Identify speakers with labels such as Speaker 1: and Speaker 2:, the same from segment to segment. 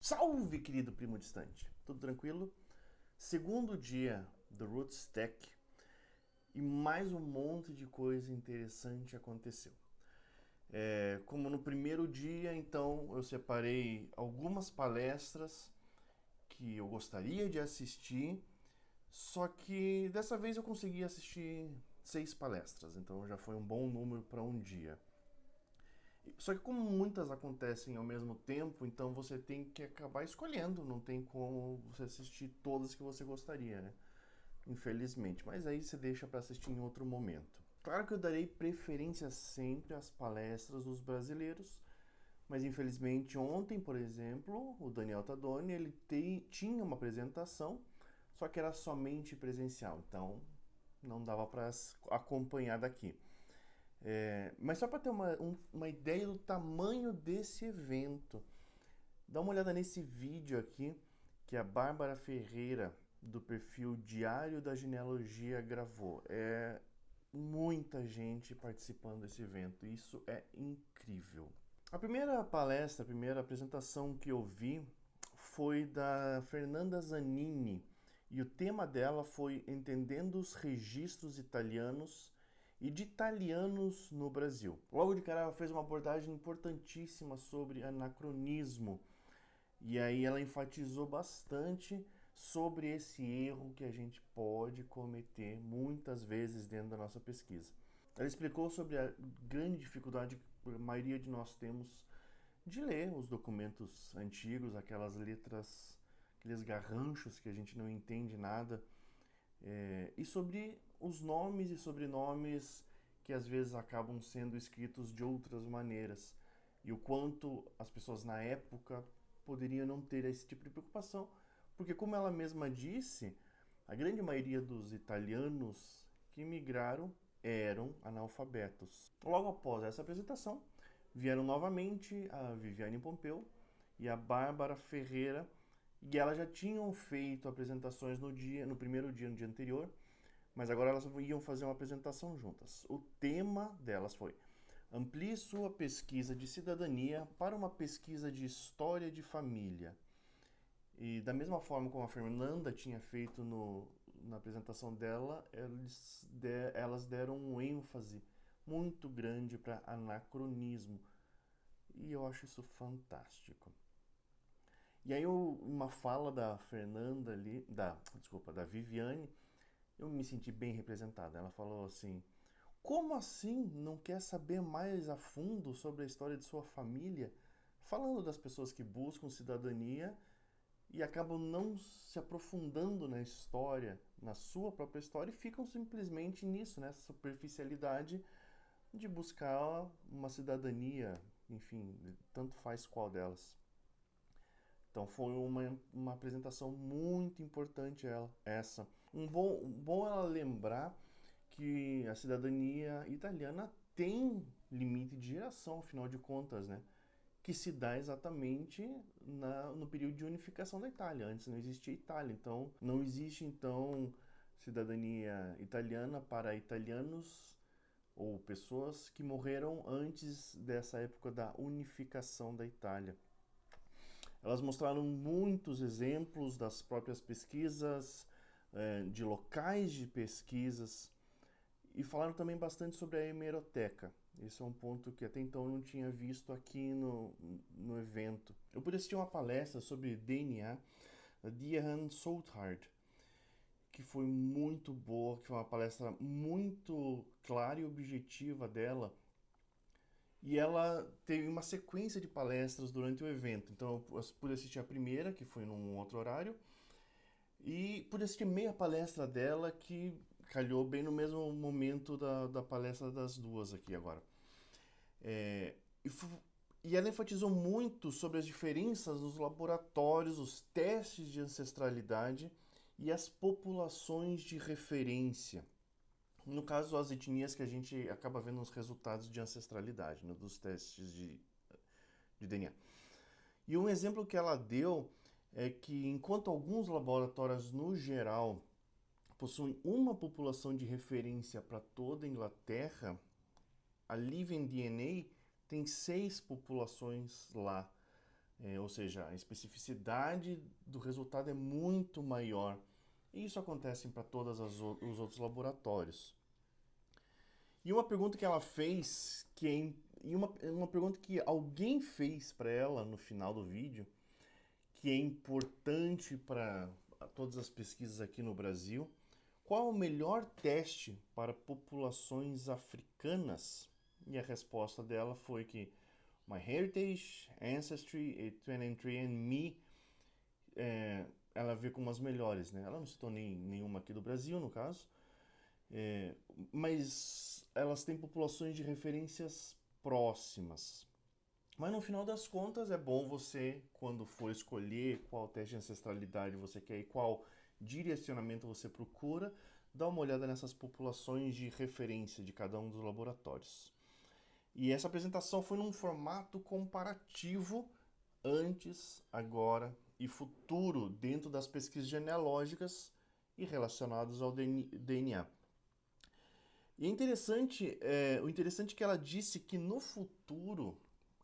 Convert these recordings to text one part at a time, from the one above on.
Speaker 1: Salve, querido primo distante! Tudo tranquilo? Segundo dia do Roots Tech e mais um monte de coisa interessante aconteceu. Como no primeiro dia, então, eu separei algumas palestras que eu gostaria de assistir, só que dessa vez eu consegui assistir 6 palestras, então já foi um bom número para um dia. Só que como muitas acontecem ao mesmo tempo, então você tem que acabar escolhendo, não tem como você assistir todas que você gostaria, né? Infelizmente, mas aí você deixa para assistir em outro momento. Claro que eu darei preferência sempre às palestras dos brasileiros, mas infelizmente ontem, por exemplo, o Daniel Tadoni, tinha uma apresentação, só que era somente presencial, então não dava para acompanhar daqui. Mas só para ter uma ideia do tamanho desse evento, dá uma olhada nesse vídeo aqui que a Bárbara Ferreira, do perfil Diário da Genealogia, gravou. É muita gente participando desse evento, isso é incrível. A primeira palestra, a primeira apresentação que eu vi foi da Fernanda Zanini, e o tema dela foi Entendendo os Registros Italianos e de Italianos no Brasil. Logo de cara ela fez uma abordagem importantíssima sobre anacronismo, e aí ela enfatizou bastante sobre esse erro que a gente pode cometer muitas vezes dentro da nossa pesquisa. Ela explicou sobre a grande dificuldade que a maioria de nós temos de ler os documentos antigos, aquelas letras, aqueles garranchos que a gente não entende nada, e sobre os nomes e sobrenomes que às vezes acabam sendo escritos de outras maneiras, e o quanto as pessoas na época poderiam não ter esse tipo de preocupação, porque como ela mesma disse, a grande maioria dos italianos que migraram eram analfabetos. Logo após essa apresentação, vieram novamente a Viviane Pompeu e a Bárbara Ferreira, e elas já tinham feito apresentações no primeiro dia, no dia anterior, mas agora elas iam fazer uma apresentação juntas. O tema delas foi: amplie sua pesquisa de cidadania para uma pesquisa de história de família. E da mesma forma como a Fernanda tinha feito na apresentação dela, elas deram um ênfase muito grande para anacronismo. E eu acho isso fantástico. E aí uma fala da Fernanda ali, da Viviane, eu me senti bem representada. Ela falou assim: como assim não quer saber mais a fundo sobre a história de sua família? Falando das pessoas que buscam cidadania e acabam não se aprofundando na história, na sua própria história, e ficam simplesmente nisso, nessa superficialidade de buscar uma cidadania, enfim, tanto faz qual delas. Então foi uma apresentação muito importante essa. Bom ela lembrar que a cidadania italiana tem limite de geração, afinal de contas, né? Que se dá exatamente no período de unificação da Itália. Antes não existia Itália, então não existe então cidadania italiana para italianos ou pessoas que morreram antes dessa época da unificação da Itália. Elas mostraram muitos exemplos das próprias pesquisas, de locais de pesquisas, e falaram também bastante sobre a hemeroteca. Esse é um ponto que até então eu não tinha visto aqui no evento. Eu pude assistir uma palestra sobre DNA da Diane Southard, que foi muito boa, que foi uma palestra muito clara e objetiva dela. E ela teve uma sequência de palestras durante o evento. Então eu pude assistir a primeira, que foi num outro horário, e pude assistir meia palestra dela, que calhou bem no mesmo momento da palestra das duas aqui agora. É, e, e ela enfatizou muito sobre as diferenças nos laboratórios, os testes de ancestralidade e as populações de referência. No caso, as etnias que a gente acaba vendo os resultados de ancestralidade, né, dos testes de DNA. E um exemplo que ela deu é que enquanto alguns laboratórios no geral possuem uma população de referência para toda a Inglaterra, a Living DNA tem 6 populações lá ou seja, a especificidade do resultado é muito maior. E isso acontece para todos os outros laboratórios. E uma pergunta que ela fez, e uma pergunta que alguém fez para ela no final do vídeo, que é importante para todas as pesquisas aqui no Brasil: qual o melhor teste para populações africanas? E a resposta dela foi que MyHeritage, Ancestry e 23andMe, ela vê como as melhores, né? Ela não citou nenhuma aqui do Brasil, no caso, mas elas têm populações de referências próximas. Mas no final das contas é bom você, quando for escolher qual teste de ancestralidade você quer e qual direcionamento você procura, dar uma olhada nessas populações de referência de cada um dos laboratórios. E essa apresentação foi num formato comparativo antes, agora e futuro dentro das pesquisas genealógicas e relacionados ao DNA. E o interessante é que ela disse que no futuro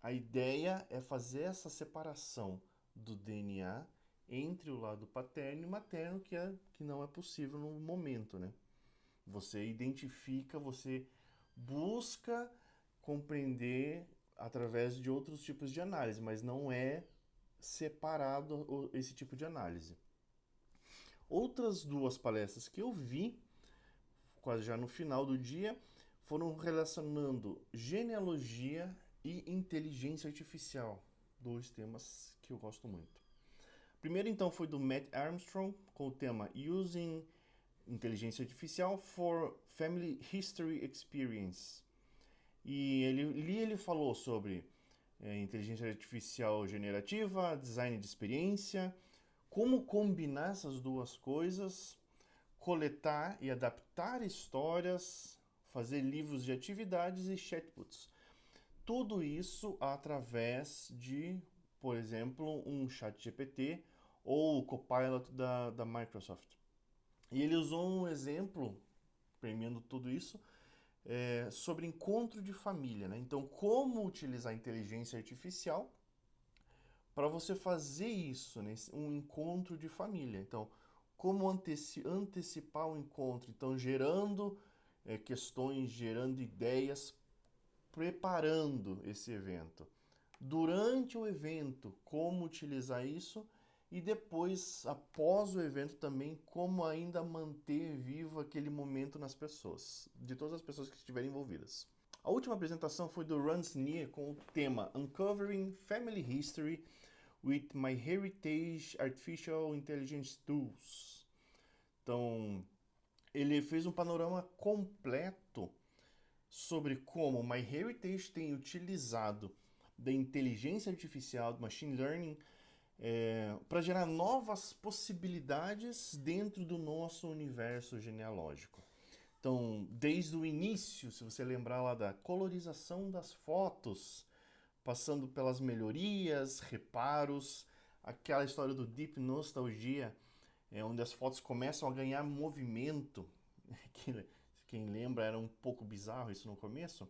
Speaker 1: a ideia é fazer essa separação do DNA entre o lado paterno e materno, que não é possível no momento, né? Você identifica, você busca compreender através de outros tipos de análise, mas não é separado esse tipo de análise. Outras duas palestras que eu vi, quase já no final do dia, foram relacionando genealogia e inteligência artificial, dois temas que eu gosto muito. Primeiro, então, foi do Matt Armstrong, com o tema Using Inteligência Artificial for Family History Experience. E ele falou sobre inteligência artificial generativa, design de experiência, como combinar essas duas coisas, coletar e adaptar histórias, fazer livros de atividades e chatbots. Tudo isso através de, por exemplo, um ChatGPT ou o Copilot da Microsoft. E ele usou um exemplo, premiando tudo isso, sobre encontro de família, né? Então, como utilizar a inteligência artificial para você fazer isso, né? Um encontro de família. Então, como antecipar o encontro? Então, gerando questões, gerando ideias, preparando esse evento. Durante o evento, como utilizar isso, e depois, após o evento também, como ainda manter vivo aquele momento nas pessoas, de todas as pessoas que estiverem envolvidas. A última apresentação foi do Ron Sneer com o tema Uncovering Family History with MyHeritage Artificial Intelligence Tools. Então, ele fez um panorama completo sobre como MyHeritage tem utilizado da inteligência artificial, do machine learning, para gerar novas possibilidades dentro do nosso universo genealógico. Então, desde o início, se você lembrar lá da colorização das fotos, passando pelas melhorias, reparos, aquela história do Deep Nostalgia, onde as fotos começam a ganhar movimento, que quem lembra era um pouco bizarro isso no começo.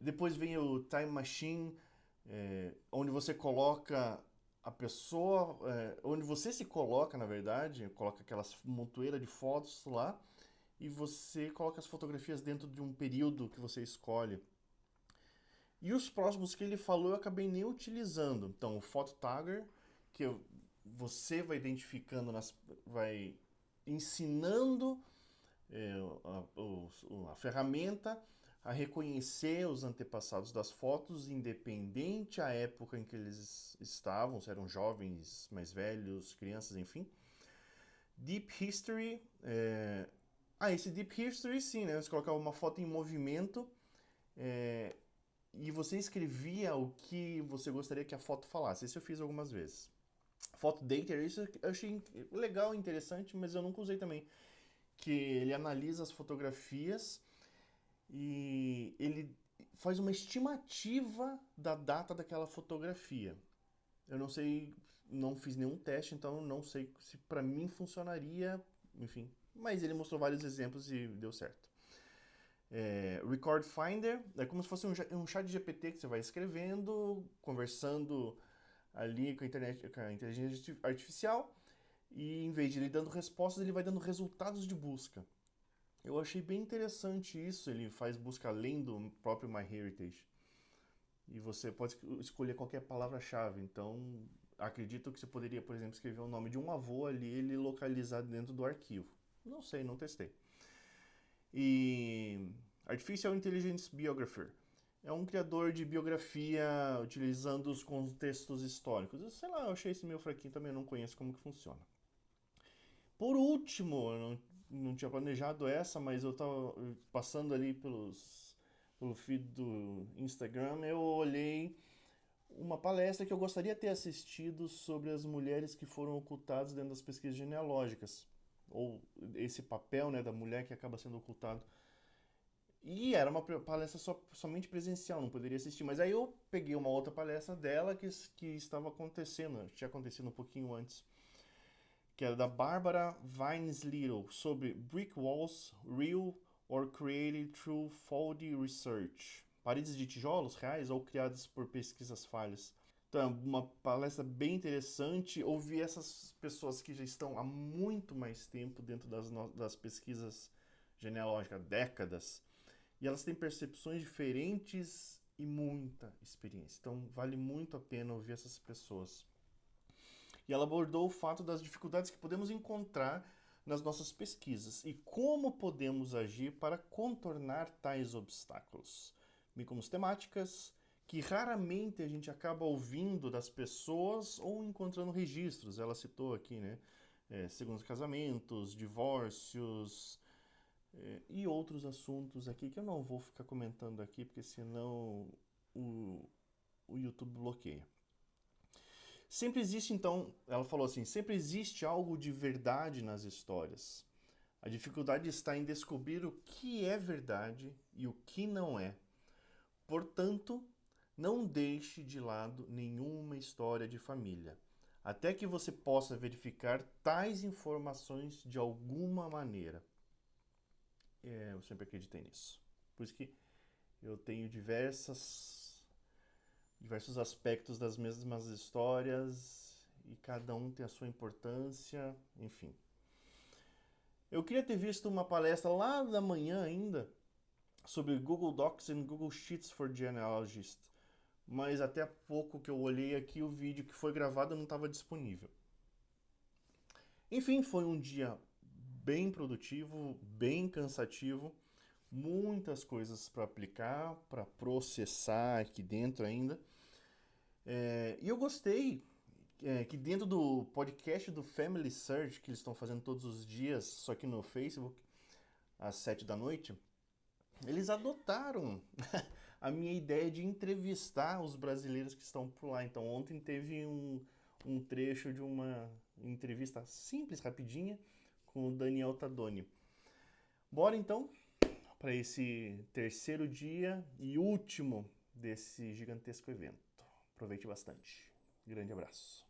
Speaker 1: Depois vem o Time Machine, onde você coloca a pessoa, onde você se coloca, na verdade, coloca aquelas montoeiras de fotos lá e você coloca as fotografias dentro de um período que você escolhe. E os próximos que ele falou eu acabei nem utilizando. Então, o Photo Tagger, que você vai identificando, vai ensinando a ferramenta a reconhecer os antepassados das fotos, independente a época em que eles estavam, se eram jovens, mais velhos, crianças, enfim. Deep History, esse Deep History sim, né? Você colocava uma foto em movimento e você escrevia o que você gostaria que a foto falasse. Isso eu fiz algumas vezes. Photo Data, isso eu achei legal, interessante, mas eu nunca usei também. Que ele analisa as fotografias e ele faz uma estimativa da data daquela fotografia. Eu não sei, não fiz nenhum teste, então não sei se para mim funcionaria, enfim. Mas ele mostrou vários exemplos e deu certo. Record Finder é como se fosse um chat GPT que você vai escrevendo, conversando ali com a inteligência artificial, e em vez de ele dando respostas, ele vai dando resultados de busca. Eu achei bem interessante isso, ele faz busca além do próprio MyHeritage. E você pode escolher qualquer palavra-chave, então acredito que você poderia, por exemplo, escrever o nome de um avô ali, ele localizado dentro do arquivo. Não sei, não testei. E Artificial Intelligence Biographer é um criador de biografia utilizando os contextos históricos. Eu sei lá, eu achei esse meio fraquinho também, eu não conheço como que funciona. Por último, eu não tinha planejado essa, mas eu tava passando ali pelo feed do Instagram, eu olhei uma palestra que eu gostaria de ter assistido sobre as mulheres que foram ocultadas dentro das pesquisas genealógicas, ou esse papel, né, da mulher que acaba sendo ocultado. E era uma palestra somente presencial, não poderia assistir. Mas aí eu peguei uma outra palestra dela que estava acontecendo, tinha acontecido um pouquinho antes, que era da Barbara Vines-Little, sobre Brick Walls, Real or Created Through Faulty Research. Paredes de tijolos reais ou criadas por pesquisas falhas. Então, é uma palestra bem interessante. Ouvir essas pessoas que já estão há muito mais tempo dentro das pesquisas genealógicas, décadas, e elas têm percepções diferentes e muita experiência. Então, vale muito a pena ouvir essas pessoas. E ela abordou o fato das dificuldades que podemos encontrar nas nossas pesquisas e como podemos agir para contornar tais obstáculos, bem como as temáticas que raramente a gente acaba ouvindo das pessoas ou encontrando registros. Ela citou aqui, né, segundos casamentos, divórcios, e outros assuntos aqui que eu não vou ficar comentando aqui, porque senão o YouTube bloqueia. Sempre existe, então, ela falou assim, sempre existe algo de verdade nas histórias. A dificuldade está em descobrir o que é verdade e o que não é. Portanto, não deixe de lado nenhuma história de família, até que você possa verificar tais informações de alguma maneira. Eu sempre acreditei nisso. Por isso que eu tenho diversos aspectos das mesmas histórias e cada um tem a sua importância, enfim. Eu queria ter visto uma palestra lá da manhã ainda sobre Google Docs e Google Sheets for Genealogists, mas até há pouco que eu olhei aqui o vídeo que foi gravado não estava disponível. Enfim, foi um dia bem produtivo, bem cansativo, muitas coisas para aplicar, para processar aqui dentro ainda. E eu gostei que dentro do podcast do Family Search, que eles estão fazendo todos os dias, só que no Facebook, às 7 da noite, eles adotaram a minha ideia de entrevistar os brasileiros que estão por lá. Então ontem teve um trecho de uma entrevista simples, rapidinha, com o Daniel Tadoni. Bora então para esse terceiro dia e último desse gigantesco evento. Aproveite bastante. Grande abraço.